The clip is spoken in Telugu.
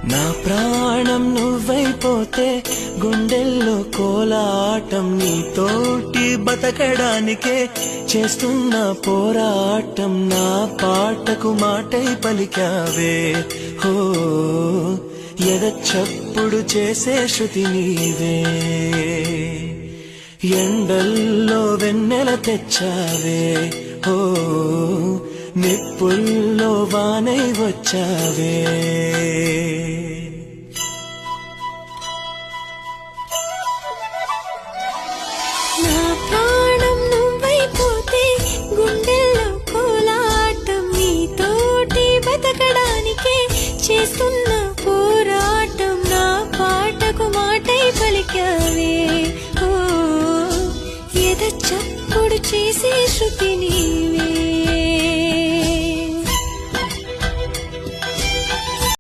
నా ప్రాణం నువ్వైపోతే గుండెల్లో కోలాటం నీతోటి బతకడానికే చేస్తున్న పోరాటం నా పాటకు మాటై పలికావే హో ఎద చప్పుడు చేసే శృతి నీవే ఎండల్లో వెన్నెల తెచ్చావే హో నిప్పుల్లో వానై వచ్చావే నా ప్రాణం నువ్వైపోతే గుండెల్లో కోలాటం నీతోటి బతకడానికే చేస్తున్న పోరాటం నా పాటకు మాటై పలికావే ఓ ఎద చప్పుడు చేసే శృతి నీవే